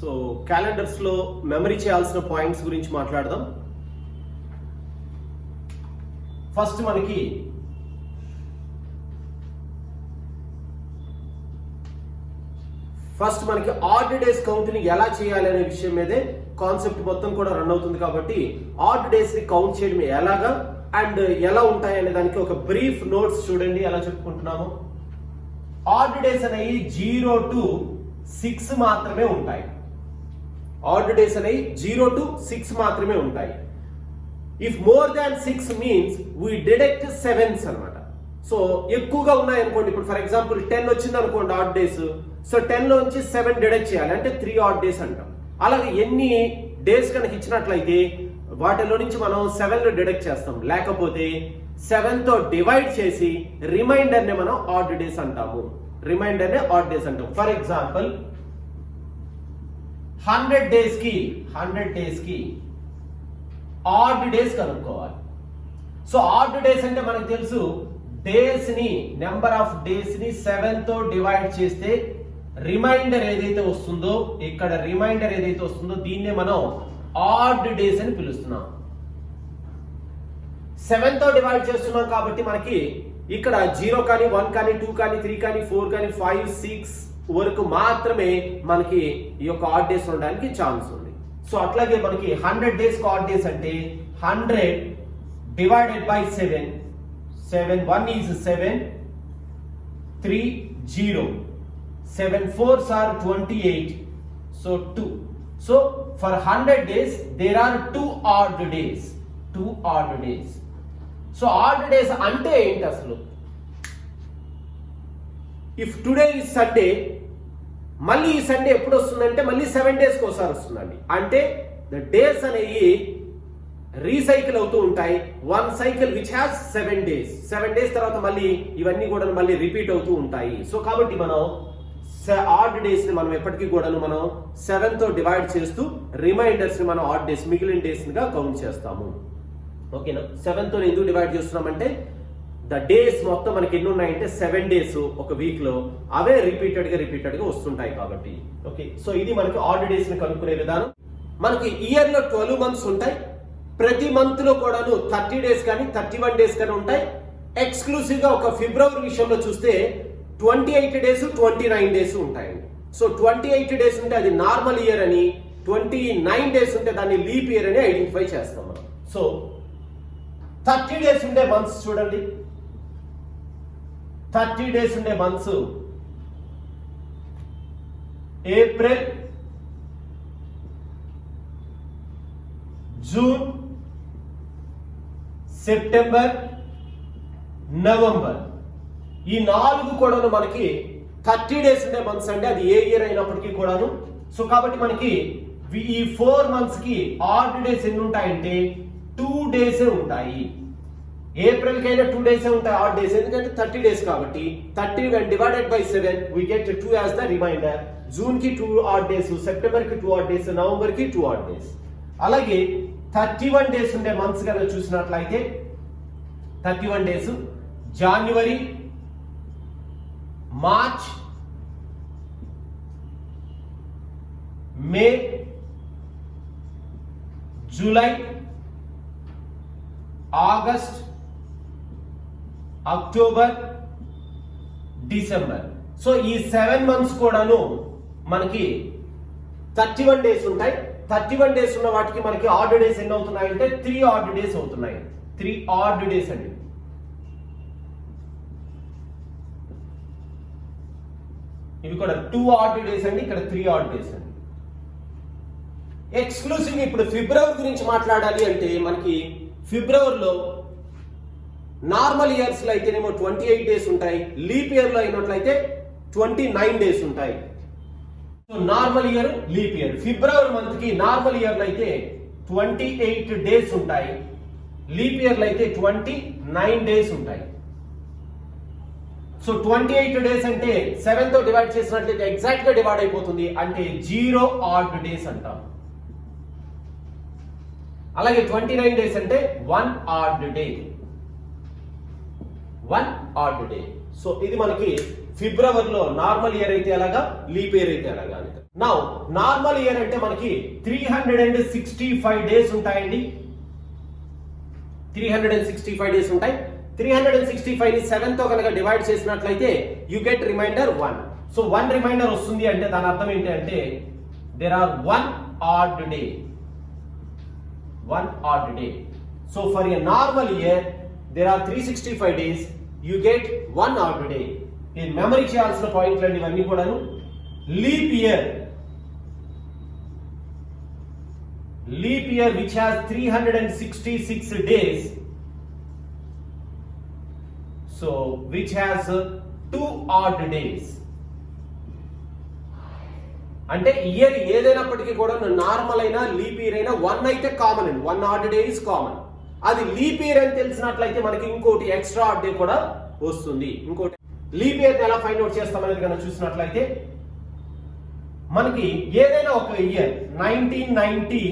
So calendars లో memory చేయాల్సిన points గురించి మాట్లాడదాం. ఫస్ట్ మనకి ఆడ్ డేస్ కౌంట్ ని ఎలా చేయాలి అనే విషయం మీదే కాన్సెప్ట్ మొత్తం కూడా రన్ అవుతుంది. కాబట్టి ఆడ్ డేస్ ని కౌంట్ చేయడం ఎలాగా అండ్ ఎలా ఉంటాయి అనే దానికి ఒక బ్రీఫ్ నోట్స్ చూడండి ఎలా చెప్పుకుంటున్నాము. ఆడ్ డేస్ అనేవి 0 to 6 మాత్రమే ఉంటాయి. ఆడ్ డేస్ అనేవి 0 to 6 మాత్రమే ఉంటాయి. If more than 6 means we deduct 7s అన్నమాట. సో ఎక్కువగా ఉన్నాయి అనుకోండి, ఇప్పుడు ఫర్ ఎగ్జాంపుల్ 10 వచ్చింది అనుకోండి ఆడ్ డేస్, సో 10 లోంచి 7 డిడక్ట్ చేయాలి అంటే 3 ఆడ్ డేస్ అంటాం. అలాగే ఎన్ని డేస్ కనుక ఇచ్చినట్లయితే వాటిలో నుంచి మనం 7 డిడక్ట్ చేస్తాం, లేకపోతే 7 తో డివైడ్ చేసి రిమైండర్ ని మనం ఆడ్ డేస్ అంటాము. రిమైండర్ ని ఆడ్ డేస్ అంటాం. ఫర్ ఎగ్జాంపుల్ 100 డేస్ కి ఆడ్ డేస్ కనుక్కోవాలి. సో ఆడ్ డేస్ అంటే మనకు తెలుసు, డేస్ ని నెంబర్ ఆఫ్ డేస్ ని 7 తో డివైడ్ చేస్తే రిమైండర్ ఏదైతే వస్తుందో, ఇక్కడ రిమైండర్ ఏదైతే వస్తుందో దీన్నే మనం ఆడ్ డేస్ అని పిలుస్తున్నాం. 7 తో డివైడ్ చేస్తున్నాం కాబట్టి మనకి ఇక్కడ 0 కానీ 1 కానీ 2 కానీ 3 కానీ 4 కానీ 5 6 వరకు మాత్రమే మనకి ఈ యొక్క ఆడ్ డేస్ ఉండడానికి ఛాన్స్ ఉంది. సో అట్లాగే మనకి 100 డేస్ ఆడ్ డేస్ అంటే 100 divided by 7, 1 is 7, 3 0, 7 4s are 28, so 2. So for 100 days there are 2 odd days. So odd days అంటే ఏంటి అసలు? ఇఫ్ టుడే ఇస్ సండే, మళ్ళీ ఈ సండే ఎప్పుడు వస్తుందంటే మళ్ళీ 7 డేస్కి ఒకసారి వస్తుందండి. అంటే ద డేస్ అనేవి రీసైకిల్ అవుతూ ఉంటాయి. 1 cycle which has 7 days. 7 days తర్వాత మళ్ళీ ఇవన్నీ కూడా మళ్ళీ రిపీట్ అవుతూ ఉంటాయి. సో కాబట్టి మనం ఆడ్ డేస్ ని మనం ఎప్పటికీ కూడా మనం 7 తో డివైడ్ చేస్తూ రిమైండర్స్ ని మనం ఆడ్ డేస్, మిగిలిన డేస్ గా కౌంట్ చేస్తాము. ఓకేనా? 7 తో ఎందుకు డివైడ్ చేస్తున్నామంటే ద డేస్ మొత్తం మనకి ఎన్ని ఉన్నాయంటే 7 డేస్ ఒక వీక్ లో, అవే రిపీటెడ్ గా వస్తుంటాయి కాబట్టి. ఓకే, సో ఇది మనకి ఆడ్ డేస్ ని కనుక్కునే విధానం. మనకి ఇయర్ లో 12 మంత్స్ ఉంటాయి. ప్రతి మంత్ లో కూడాను 30 డేస్ కానీ 31 డేస్ కానీ ఉంటాయి. ఎక్స్క్లూసివ్ గా ఒక ఫిబ్రవరి విషయంలో చూస్తే 28 డేస్ 29 డేస్ ఉంటాయండి. సో 28 డేస్ ఉంటే అది నార్మల్ ఇయర్ అని, 29 డేస్ ఉంటే దాన్ని లీప్ ఇయర్ అని ఐడెంటిఫై చేస్తాం మనం. సో 30 డేస్ ఉండే మంత్స్ చూడండి. 30 డేస్ ఉండే months April, June, September, November, ఈ 4 కూడాను మనకి 30 డేస్ ఉండే మంత్స్ అంటే అది ఏ ఇయర్ అయినప్పటికీ కూడాను. సో కాబట్టి మనకి ఈ 4 మంత్స్ కి ఆడ్ డేస్ ఎన్ని ఉంటాయంటే 2 డేసే ఉంటాయి. ఏప్రిల్ కైనా 2 డేసే ఉంటాయి ఆడ్ డేస్, ఎందుకంటే 30 డేస్ కాబట్టి 30 divided by 7 we get 2 as the remainder. June కి 2 ఆడ్ డేస్, సెప్టెంబర్ కి 2 ఆడ్ డేస్, నవంబర్ కి 2 ఆడ్ డేస్. అలాగే 31 డేస్ ఉండే మంత్స్ కనుక చూసినట్లయితే 31 days January, March, May, July, August, October, December. So ఈ 7 మంత్స్ కూడాను మనకి 31 డేస్ ఉంటాయి. 31 డేస్ ఉన్న వాటికి మనకి ఆడ్ డేస్ ఎన్ని అవుతున్నాయంటే 3 ఆడ్ డేస్ అవుతున్నాయి. 3 ఆడ్ డేస్ అండి. ఇవి కూడా 2 ఆడ్ డేస్ అండి, ఇక్కడ 3 ఆడ్ డేస్ అండి. ఎక్స్క్లూసివ్ ఇప్పుడు ఫిబ్రవరి గురించి మాట్లాడాలి అంటే మనకి ఫిబ్రవరిలో నార్మల్ ఇయర్స్ లో అయితేనేమో 28 డేస్ ఉంటాయి, లీప్ ఇయర్ లో అయినట్లయితే 29 డేస్ ఉంటాయి. So normal year, leap year. February month కి నార్మల్ ఇయర్ లో అయితే 28 డేస్ ఉంటాయి, లీప్ ఇయర్ లో అయితే 29 డేస్ ఉంటాయి. సో 28 డేస్ అంటే 7 తో డివైడ్ చేసినట్లయితే ఎగ్జాక్ట్ గా డివైడ్ అయిపోతుంది, అంటే 0 ఆడ్ డేస్ అంటాం. అలాగే 29 డేస్ అంటే 1 ఆడ్ డే. సో ఇది మనకి ఫిబ్రవరిలో నార్మల్ ఇయర్ అయితే ఎలాగా, లీప్ ఇయర్ అయితే ఎలాగా అని. నౌ నార్మల్ ఇయర్ అంటే మనకి 365 డేస్ ఉంటాయండి. 365 డేస్ ఉంటాయి. 365 ని 7 తో కనుక డివైడ్ చేసినట్లయితే you get reminder 1. So 1 reminder వస్తుంది అంటే దాని అర్థం ఏంటి అంటే there are 1 odd day. 1 odd day. So for a normal year there are 365 days, you get 1 odd day. ఈ మెమరీ చేయాల్సిన పాయింట్లు అండి ఇవన్నీ కూడాను. Leap year which has 366 days, so which has 2 odd days. అంటే ఇయర్ ఏదైనప్పటికీ కూడా నార్మల్ అయినా లీప్ ఇయర్ అయినా 1 అయితే కామన్ అండి. 1 odd day is కామన్. అది లీప్ ఇయర్ అని తెలిసినట్లయితే మనకి ఇంకోటి ఎక్స్ట్రా ఆడ్ డే కూడా వస్తుంది. ఇంకోటి లీప్ ఇయర్ ఎలా ఫైండ్ అవుట్ చేస్తాం అనేది కనుక చూసినట్లయితే మనకి ఏదైనా ఒక ఇయర్ 1994.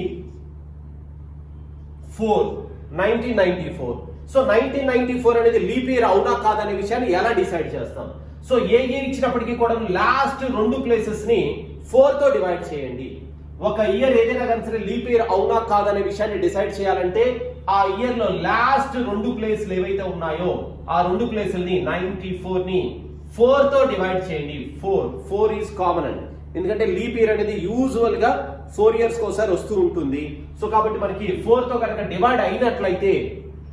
సో 1994 అనేది లీప్ ఇయర్ అవునా కాదనే విషయాన్ని ఎలా డిసైడ్ చేస్తాం? సో ఏ ఇయర్ ఇచ్చినప్పటికీ కూడా లాస్ట్ 2 ప్లేసెస్ ని 4 తో డివైడ్ చేయండి. ఒక ఇయర్ ఏదైనా కనుక లీప్ ఇయర్ అవునా కాదనే విషయాన్ని డిసైడ్ చేయాలంటే ఆ ఇయర్ లో లాస్ట్ 2 ప్లేస్లు ఏవైతే ఉన్నాయో ఆ 2 ప్లేసుల్ని 94 ని 4 తో డివైడ్ చేయండి. 4 ఈజ్ కామన్ అండి. ఎందుకంటే లీప్ ఇయర్ అనేది యూజువల్ గా 4 ఇయర్స్ ఒకసారి వస్తూ ఉంటుంది. సో కాబట్టి మనకి 4 తో కనుక డివైడ్ అయినట్లయితే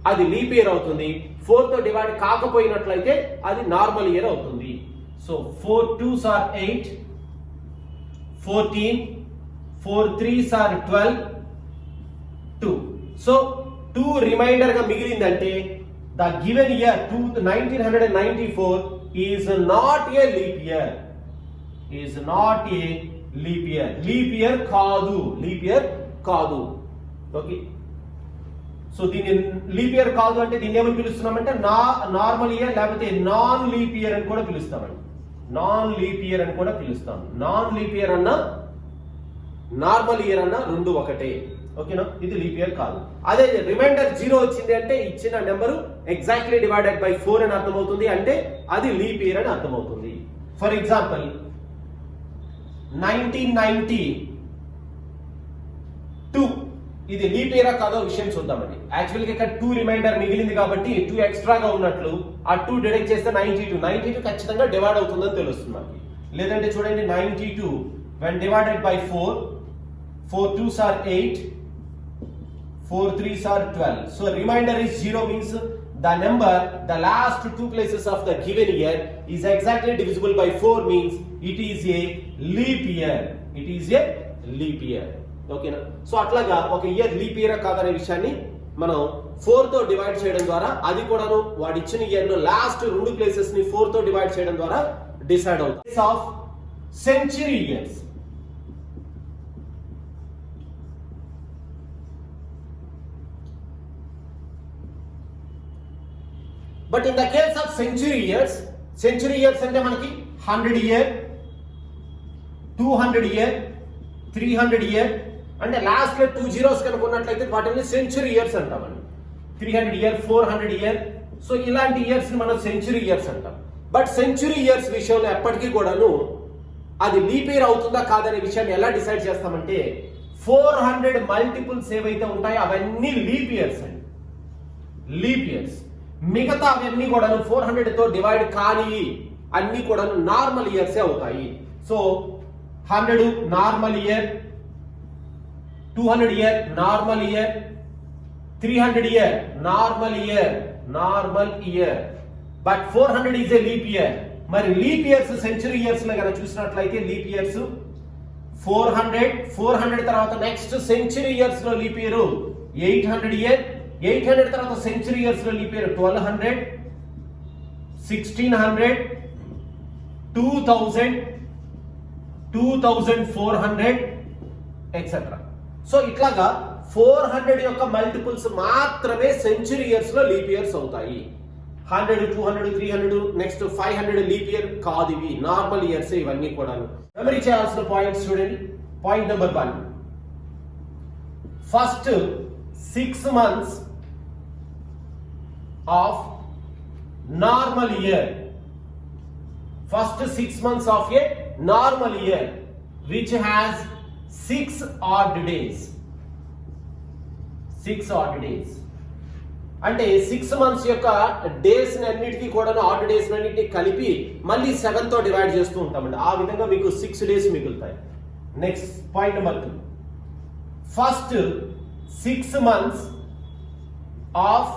అది లీప్ ఇయర్ అవుతుంది. 4 తో డివైడ్ కాకపోయినట్లయితే అది నార్మల్ ఇయర్ అవుతుంది. So 4 2s are 8, 14, 4 3s are 12, 2. So 2 reminder గా మిగిలిందంటే the given year 1994 is not a leap year. Is not a leap year. Leap year కాదు. ఓకే. సో దీన్ని లీప్ ఇయర్ కాదు అంటే దీన్ని ఏమని పిలుస్తున్నామంటే నార్మల్ ఇయర్ లేకపోతే నాన్ లీప్ ఇయర్ అని కూడా పిలుస్తామండి. నాన్ లీప్ ఇయర్ అని కూడా పిలుస్తాం. నాన్ లీప్ ఇయర్ అన్న నార్మల్ ఇయర్ అన్న రెండు ఒకటే. ఓకేనా? ఇది లీప్ ఇయర్ కాదు. అదే రిమైండర్ 0 వచ్చింది అంటే ఇచ్చిన నెంబరు ఎగ్జాక్ట్లీ డివైడెడ్ బై 4 అని అర్థమవుతుంది. అంటే అది లీప్ ఇయర్ అని అర్థమవుతుంది. ఫర్ ఎగ్జాంపుల్ 1992 ఇది లీప్ ఇయర్ కాదో విషయం చూద్దామండి. యాక్చువల్గా ఇక్కడ 2 రిమైండర్ మిగిలింది కాబట్టి 2 ఎక్స్ట్రాగా ఉన్నట్లు ఆ 2 డిడక్ట్ చేస్తే 92 ఖచ్చితంగా డివైడ్ అవుతుందని తెలుస్తుంది మనకి. లేదంటే చూడండి 92 when divided by 4 2s are 8, 4 3s are 12. So remainder is 0 means the number, the last 2 places of the given year is exactly divisible by 4 means it is a leap year. It is a leap year. ఓకేనా? So అట్లాగా ఒక year leap year కాదనే విషయాన్ని మనం 4 తో divide చేయడం ద్వారా అది కూడాను వాడు ఇచ్చిన ఇయర్ లో లాస్ట్ 2 ప్లేసెస్ ని 4 తో డివైడ్ చేయడం ద్వారా డిసైడ్ అవుతుంది. Of century years. But in the case of century years అంటే మనకి 100 ఇయర్, 200 ఇయర్, 300 ఇయర్ అంటే లాస్ట్ లో 2 zeros కనుక ఉన్నట్లయితే వాటిని సెంచరీ ఇయర్స్ అంటామండి. 300 ఇయర్, 400 ఇయర్. సో ఇలాంటి ఇయర్స్ ని మనం సెంచరీ ఇయర్స్ అంటాం. బట్ సెంచరీ ఇయర్స్ విషయంలో ఎప్పటికీ కూడాను అది లీప్ ఇయర్ అవుతుందా కాదనే విషయాన్ని ఎలా డిసైడ్ చేస్తామంటే 400 మల్టిపుల్స్ ఏవైతే ఉంటాయో అవన్నీ లీప్ ఇయర్స్ అండి. Leap years. మిగతా అవన్నీ కూడాను 400 తో డివైడ్ కాని అన్ని కూడాను నార్మల్ ఇయర్సే అవుతాయి. So 100 normal year, 200 year normal year, 300 year normal year. But 400 is a leap year. మరి లీప్ ఇయర్స్ సెంచరీ ఇయర్స్ లో కనుక చూసినట్లయితే లీప్ ఇయర్స్ 400 తర్వాత నెక్స్ట్ సెంచరీ ఇయర్స్ లో లీప్ ఇయర్ 800 ఇయర్, 800 తర్వాత సెంచరీ ఇయర్స్ లో లీప్ ఇయర్ 1200, 1600, 2000, 2400 ఎక్సెట్రా. సో ఇట్లాగా 400 యొక్క మల్టిపుల్స్ మాత్రమే సెంచరీ ఇయర్స్ లో లీప్ ఇయర్స్ అవుతాయి. 100, 200, 300 నెక్స్ట్ 500 లీప్ ఇయర్ కాదు. ఇవి నార్మల్ ఇయర్స్ ఇవన్నీ కూడా. మెమరీ చేయాల్సిన పాయింట్స్ చూడండి. Point number 1, first 6 months of normal year. First 6 months of a normal year which has 6 odd days. 6 odd days. అంటే 6 months యొక్క డేస్ అన్నిటికీ కూడా ఆడ్ డేస్ అన్నిటిని కలిపి మళ్ళీ 7 తో డివైడ్ చేస్తూ ఉంటామండి. ఆ విధంగా మీకు 6 days మిగులుతాయి. Next point number 2. First 6 months of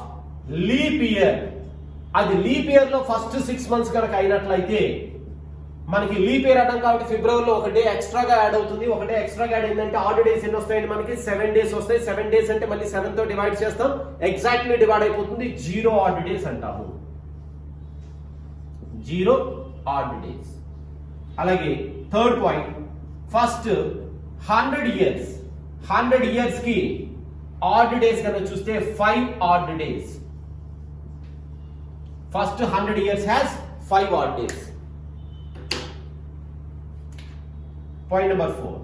leap year. అది లీప్ ఇయర్ లో ఫస్ట్ 6 months కనుక అయినట్లయితే మనకి లీప్ ఇయర్ అన్నాం కాబట్టి ఫిబ్రవరిలో ఒక డే ఎక్స్ట్రాగా యాడ్ అవుతుంది. ఒక డే ఎక్స్ట్రాగా యాడ్ అయిందంటే ఆడ్ డేస్ ఎన్ని వస్తాయండి మనకి 7 days వస్తాయి. 7 days అంటే మళ్ళీ 7 తో డివైడ్ చేస్తాం, ఎగ్జాక్ట్లీ డివైడ్ అయిపోతుంది. 0 odd days అంటాము. 0 odd days. అలాగే third point, first 100 years. 100 years కి ఆడ్ డేస్ కనుక చూస్తే 5 odd days. First 100 years has 5 odd days. Point number 4.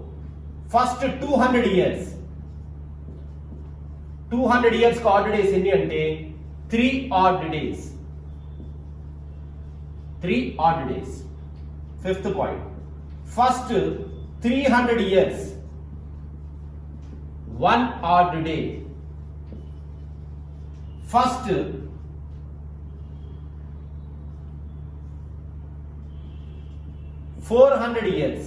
First 200 years. 200 years కి odd days ఎన్ని అంటే 3 odd days. 3 odd days. Fifth point. First 300 years 1 odd day. First 400 years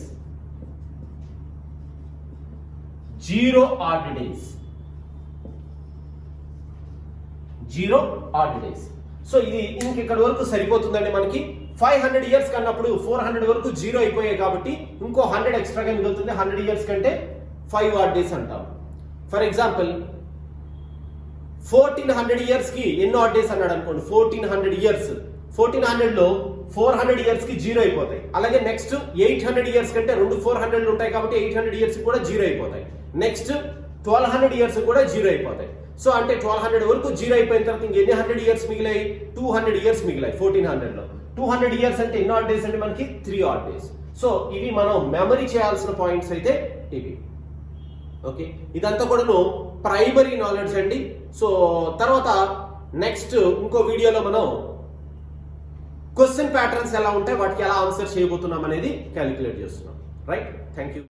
0 odd days. 0 odd days. So ఇది ఇంకెక్కడ వరకు సరిపోతుందండి మనకి. 500 years కన్నప్పుడు 400 వరకు 0 అయిపోయాయి కాబట్టి ఇంకో 100 ఎక్స్ట్రాగా మిగులుతుంది. 100 years కంటే 5 odd days అంటాం. ఫర్ ఎగ్జాంపుల్ 1400 years కి ఎన్ని odd days అన్నాడు అనుకోండి. 1400 years, 1400 లో 400 years కి 0 అయిపోతాయి. అలాగే నెక్స్ట్ 800 years కంటే 2 400 ఉంటాయి కాబట్టి 800 years కూడా 0 అయిపోతాయి. నెక్స్ట్ 1200 years కూడా 0 అయిపోతాయి. సో అంటే 1200 వరకు 0 అయిపోయిన తర్వాత ఇంకెన్ని 100 years మిగిలాయి? 200 years మిగిలాయి 1400 లో. 200 years అంటే ఎన్ని odd days అంటే మనకి 3 odd days. సో ఇవి మనం మెమరీ చేయాల్సిన పాయింట్స్ అయితే ఇవి. ఓకే, ఇదంతా కూడాను ప్రైమరీ నాలెడ్జ్ అండి. సో తర్వాత నెక్స్ట్ ఇంకో వీడియోలో మనం క్వశ్చన్ ప్యాటర్న్స్ ఎలా ఉంటాయి, వాటికి ఎలా ఆన్సర్ చేయబోతున్నాం అనేది క్యాలిక్యులేట్ చేస్తున్నాం. Right, thank you.